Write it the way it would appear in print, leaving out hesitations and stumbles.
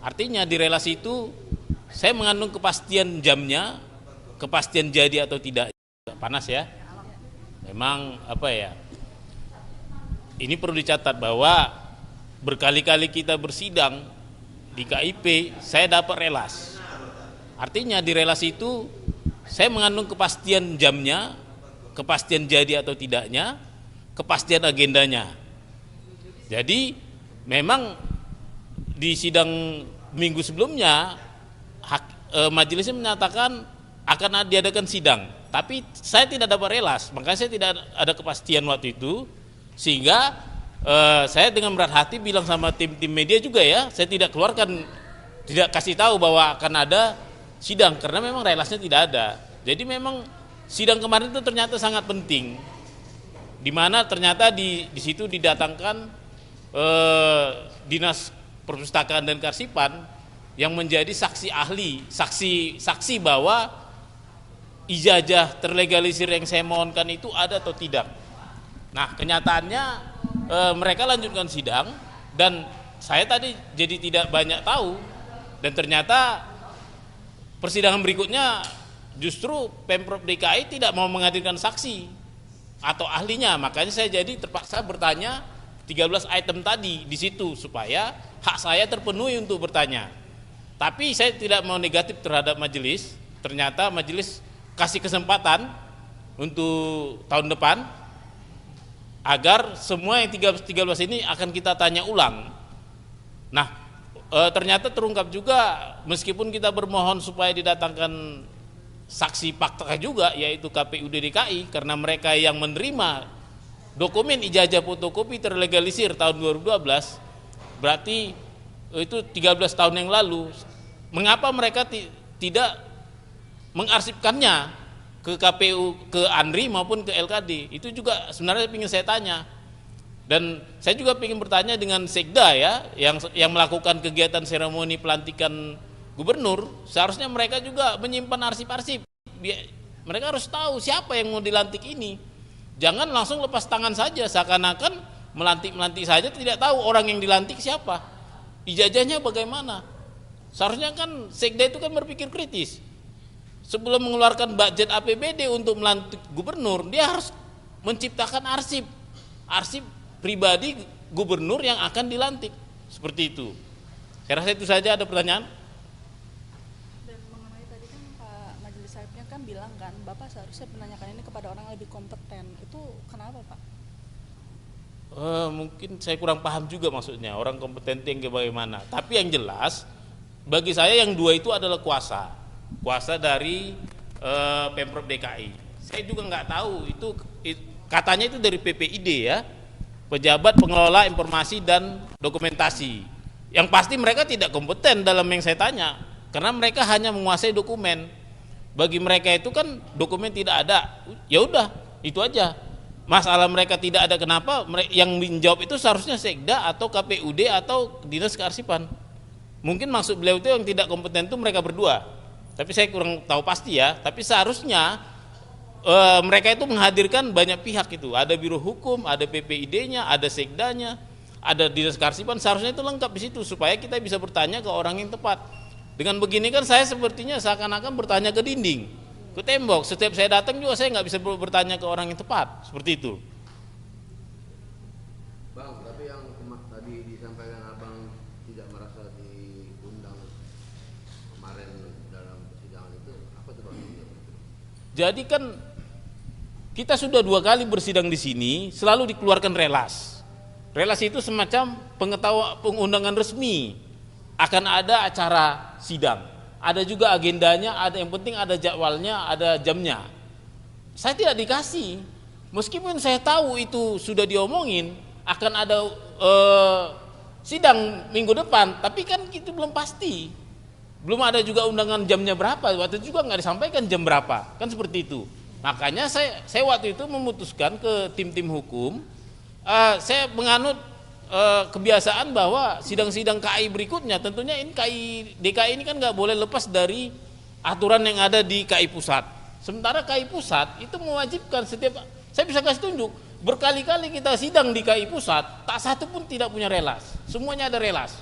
Artinya di relasi itu saya mengandung kepastian jamnya, kepastian jadi atau tidak. Panas ya. Memang apa ya? Ini perlu dicatat bahwa berkali-kali kita bersidang di KIP, saya dapat relas. Artinya di relasi itu saya mengandung kepastian jamnya, kepastian jadi atau tidaknya, kepastian agendanya. Jadi memang di sidang minggu sebelumnya majelisnya menyatakan akan diadakan sidang, tapi saya tidak dapat relas, makanya saya tidak ada kepastian waktu itu, sehingga saya dengan berat hati bilang sama tim media juga ya, saya tidak keluarkan, tidak kasih tahu bahwa akan ada sidang karena memang relasnya tidak ada. Jadi memang sidang kemarin itu ternyata sangat penting, di mana ternyata di situ didatangkan Dinas Perpustakaan dan Kearsipan yang menjadi saksi ahli, saksi bahwa ijazah terlegalisir yang saya mohonkan itu ada atau tidak. Nah, kenyataannya mereka lanjutkan sidang dan saya tadi jadi tidak banyak tahu, dan ternyata persidangan berikutnya justru Pemprov DKI tidak mau menghadirkan saksi atau ahlinya, makanya saya jadi terpaksa bertanya 13 item tadi di situ supaya hak saya terpenuhi untuk bertanya. Tapi saya tidak mau negatif terhadap majelis. Ternyata majelis kasih kesempatan untuk tahun depan agar semua yang 13 ini akan kita tanya ulang. Nah, ternyata terungkap juga meskipun kita bermohon supaya didatangkan saksi fakta juga, yaitu KPUD DKI, karena mereka yang menerima dokumen ijazah fotokopi terlegalisir tahun 2012, berarti itu 13 tahun yang lalu. Mengapa mereka tidak mengarsipkannya ke KPU, ke ANRI maupun ke LKD? Itu juga sebenarnya ingin saya tanya. Dan saya juga ingin bertanya dengan Sekda ya, yang melakukan kegiatan seremoni pelantikan gubernur, seharusnya mereka juga menyimpan arsip-arsip. Mereka harus tahu siapa yang mau dilantik ini. Jangan langsung lepas tangan saja, seakan-akan melantik saja, tidak tahu orang yang dilantik siapa, ijazahnya bagaimana. Seharusnya kan Sekda itu kan berpikir kritis. Sebelum mengeluarkan budget APBD untuk melantik gubernur, dia harus menciptakan arsip pribadi gubernur yang akan dilantik. Seperti itu. Saya rasa itu saja. Ada pertanyaan? Dan mengenai tadi kan Pak Majelis Hakimnya kan bilang kan, Bapak seharusnya menanyakan ini kepada orang yang lebih kompeten. Itu kenapa Pak? Mungkin saya kurang paham juga maksudnya, orang kompeten yang bagaimana. Tapi yang jelas, bagi saya yang dua itu adalah kuasa dari Pemprov DKI. Saya juga nggak tahu itu katanya itu dari PPID ya, Pejabat Pengelola Informasi dan Dokumentasi. Yang pasti mereka tidak kompeten dalam yang saya tanya, karena mereka hanya menguasai dokumen. Bagi mereka itu kan dokumen tidak ada, ya udah itu aja. Masalah mereka tidak ada, kenapa? Yang menjawab itu seharusnya Sekda atau KPUD atau Dinas Kearsipan. Mungkin maksud beliau itu yang tidak kompeten itu mereka berdua, tapi saya kurang tahu pasti ya. Tapi seharusnya mereka itu menghadirkan banyak pihak itu. Ada Biro Hukum, ada PPID-nya, ada Sekdanya, ada Dinas Kearsipan. Seharusnya itu lengkap di situ supaya kita bisa bertanya ke orang yang tepat. Dengan begini kan saya sepertinya seakan-akan bertanya ke dinding, ke tembok. Setiap saya datang juga saya nggak bisa bertanya ke orang yang tepat. Seperti itu. Bang, tapi yang tadi disampaikan Abang tidak merasa diundang kemarin dalam persidangan itu, apa tuh Bang? Jadi kan kita sudah 2 kali bersidang di sini, selalu dikeluarkan relas. Relas itu semacam pengundangan resmi akan ada acara sidang. Ada juga agendanya, ada yang penting ada jadwalnya, ada jamnya. Saya tidak dikasih, meskipun saya tahu itu sudah diomongin akan ada sidang minggu depan, tapi kan itu belum pasti. Belum ada juga undangan jamnya berapa, waktu itu juga nggak disampaikan jam berapa, kan seperti itu. Makanya saya waktu itu memutuskan ke tim hukum, saya menganut kebiasaan bahwa sidang-sidang KI berikutnya, tentunya ini KI DKI ini kan nggak boleh lepas dari aturan yang ada di KI pusat. Sementara KI pusat itu mewajibkan setiap, saya bisa kasih tunjuk, berkali-kali kita sidang di KI pusat, tak satu pun tidak punya relas, semuanya ada relas.